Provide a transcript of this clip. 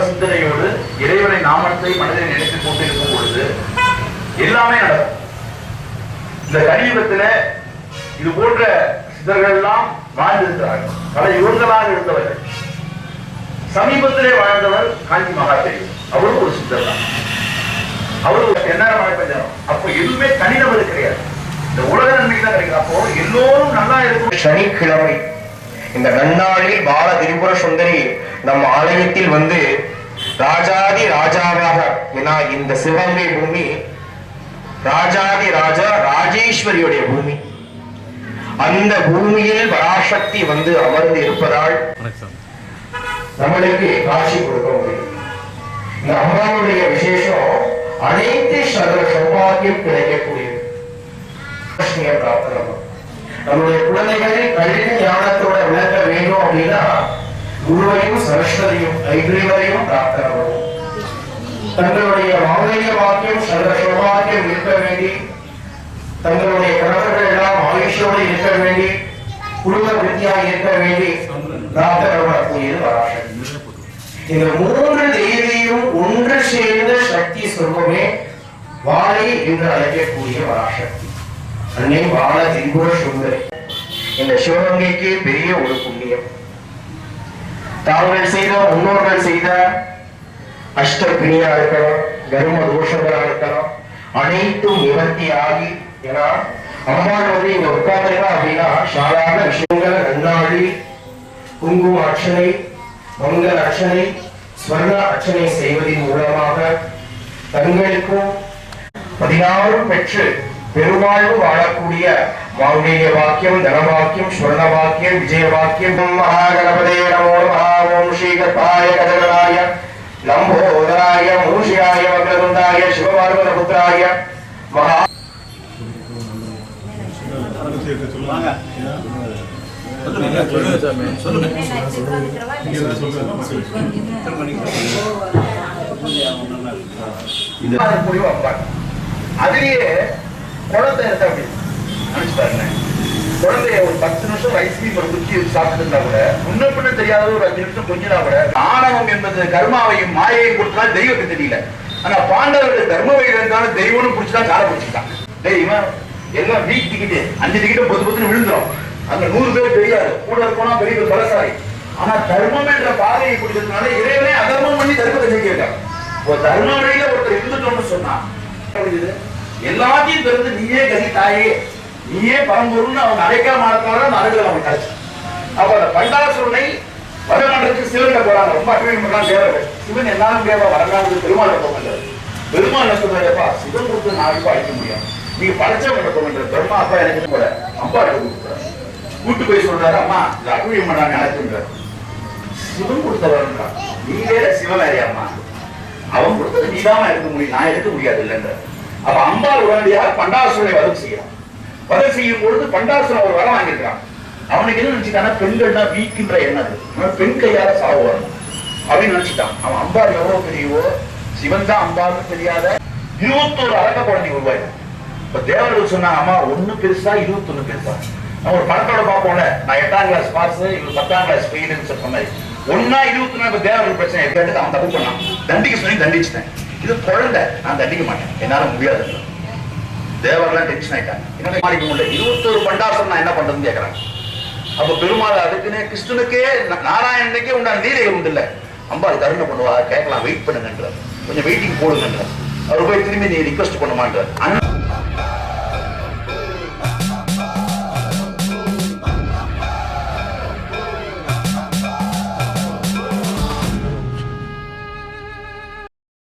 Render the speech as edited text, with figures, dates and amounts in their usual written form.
சிந்தனையோடு இறைவனை நாமத்தை மனதில் நினைத்துக் கொண்டிருக்கும் பொழுது எல்லாமே நடக்கும். இந்த கலியுகத்துல இது போன்ற சித்தர்கள் எல்லாம் வாழ்ந்திருக்கிறார்கள், பல யுகங்களாக இருந்தவர்கள். சமீபத்திலே வாழ்ந்தவர் காஞ்சி மகா பெரியவர், அவரும் ஒரு சித்தர் தான். அவரு என்ன மழைப்பஞ்சம், அப்போ எதுவுமே தனிநபர் கிடையாது, இந்த உலக நன்மைக்கு தான் கிடைக்கும். அப்போ எல்லோரும் நல்லா இருக்கும். சனிக்கிழமை இந்த நன்னாளில் பால திரிபுர சுந்தரி நம் ஆலயத்தில் வந்து ராஜாதி ராஜாவாக, ஏன்னா இந்த சிவகங்கை பூமி ராஜாதி ராஜா ராஜேஸ்வரியுடைய பூமி. அந்த பூமியில் பராசக்தி வந்து அமர்ந்து இருப்பதால் நம்மளுக்கு காட்சி கொடுக்க முடியும். இந்த அம்மாவுடைய விசேஷம் அனைத்து சகல சௌபாகியம் கிடைக்கக்கூடியது. நம்முடைய குழந்தைகள் கல்வி ஞானத்தோட விளக்க வேண்டும் அப்படின்னா குருவையும் சரஸ்வதியும் ஐகிரிவரையும் பிரார்த்தனை பண்ணும். தங்களுடைய மாங்கல்ய வாக்கியம் சகல சௌபாகியம் இருக்க வேண்டி, தங்களுடைய கணவர்கள் எல்லாம் ஆயுஷோடு இருக்க வேண்டி, குடும்ப விருத்தியாக இருக்க வேண்டி பிரார்த்தனை பண்ணக்கூடியது பராசக்தி. இந்த மூன்று தேவியும் ஒன்று சேர்ந்த சக்தி சொர்க்கமே வாழை என்று அழைக்கக்கூடிய பராசக்தி. அன்னை பால திரிபுர சுந்தரி. இந்த சிவகங்கைக்கு பெரிய ஒரு புண்ணியம். தாங்கள் செய்த முன்னோர்கள் செய்த அஷ்டபிணியா இருக்கலாம், கர்ம தோஷங்களா இருக்கலாம், அனைத்தும் நிவர்த்தி ஆகி, ஏன்னா அம்மாள் வந்து இங்க உட்கார்ந்துருக்கா அப்படின்னா சாதாரண விஷயங்கள் நன்னாடி குங்கும அர்ச்சனை, மங்கள அர்ச்சனை, ஸ்வர்ண அர்ச்சனை செய்வதன் மூலமாக தங்களுக்கும் 16 பெற்று பெருவாழ்வு வாழக்கூடிய மாங்கல்ய வாக்கியம், தனவாக்கியம், ஸ்வர்ண வாக்கியம், விஜய வாக்கியம். மகாகணபதே நமோ நமः. ஓம் ஸ்ரீ கர்ப்பாய கஜகணாய லம்போதராய மூஷியாய வக்ரதுண்டாய சிவபார்வத புத்திராய மகா அதுலயே குழந்தை இருக்க அப்படி நினைச்சு பாருங்க. குழந்தைய ஒரு 10 நிமிஷம் ஐஸ்கிரீம் ஒரு குச்சி சாப்பிட்டு இருந்தா கூட, முன்ன பின்ன தெரியாத ஒரு 5 நிமிஷம் கொஞ்சினா கூட, ஆணவம் என்பது கர்மாவையும் மாயையும் கொடுத்தா தெய்வத்தை தெரியல. ஆனா பாண்டவர்கள் தர்ம வயதான தெய்வம்னு பிடிச்சதான் காலை பிடிச்சிட்டான். தெய்வம் எல்லாம் வீக் டிக்கெட்டு 5 டிக்கெட்டும் பொது பொதுன்னு விழுந்துரும். அங்க 100 பேர் தெரியாது, கூட இருக்கணும் பெரிய ஒரு பலசாரி. ஆனா தர்மம் என்ற பாதையை பிடிச்சதுனால இறைவனே அதர்மம் பண்ணி தர்மத்தை ஜெயிக்கிறாங்க. ஒரு தர்ம வழியில ஒருத்தர் இருந்துட்டோம்னு சொன்னா எல்லாத்தையும் தெரிந்து நீயே கதி தாயே, நீயே பரம்பொருள்னு அவங்க அழைக்காம அந்த அனுகிரகம் அவங்க கிடைச்சு. அப்ப அந்த பண்டாசுரனை வரலாற்றுக்கு சிவன்கிட்ட போறாங்க. ரொம்ப அபிமானம் தேவை. சிவன் எல்லாரும் தேவை வரலாறு பெருமாள் போகின்றார். பெருமாள் சொல்றாப்பா சிவன் கொடுத்து நான் அழிக்க முடியும், நீங்க படைச்சவங்க போகின்ற பெருமா அப்பா எனக்கு கூட அம்பா கொடுக்குறாரு. கூட்டு போய் சொல்றாரு, அம்மா இந்த அபிமானம் நான் அழைக்கின்றார். சிவன் கொடுத்தவர்ன்றா, நீ வேற சிவன் வேறையாம்மா, அவன் கொடுத்தது நீதாம எடுக்க முடியும், நான் எடுக்க முடியாது இல்லைன்ற. அப்ப அம்பாள் உடனடியாக பண்டாசுரனை வதம் செய்யறான். வதம் செய்யும் பொழுது பண்டாசுரன் ஒரு வரம் வாங்கியிருக்கான். அவனுக்கு என்ன நினைச்சுட்டானா, பெண்கள் தான் வீக்கின்ற எண்ணது, பெண் கையால சாவுவான் அப்படின்னு நினைச்சுட்டான். அவன் அம்பாள் எவ்வளவு பெரியவோ, சிவன் தான் அம்பாள்னு தெரியாத 21 அரக்க குழந்தை உருவாயிடும். இப்ப தேவர்கள் சொன்னாங்க, அம்மா 1 பெருசா 21 பெருசா. நம்ம ஒரு படத்தோட பார்ப்போம்ல, நான் 8ஆம் கிளாஸ் பாஸ், இவங்க 10ஆம் கிளாஸ் ஃபெயில்னு சொல்ற மாதிரி. 1 21 இப்ப தேவர்கள் பிரச்சனை எடுத்து அவன் தப்பு பண்ணான், தண்டிக்க சொல்லி தண்டிச்சுட்டேன். இது குழந்தை, நான் தண்டிக்க மாட்டேன், என்னால முடியாது. தேவர்கள்லாம் டென்ஷன் ஆயிட்டாங்க, என்ன மாறிக்க முடியல. 21 பண்டாசுரன் நான் என்ன பண்றதுன்னு கேட்கறாங்க. அப்ப பெருமாள் அதுக்குன்னு கிருஷ்ணனுக்கே நாராயணனுக்கே உண்டான லீலைகள் உண்டு இல்ல, அம்பாள் கருணை பண்ணுவா, கேட்கலாம், வெயிட் பண்ணுங்கன்றார், கொஞ்சம் வெயிட்டிங் போடுங்கன்றார். அவர் போய் திரும்பி நீ ரிக்வெஸ்ட் பண்ணுமான்றார்.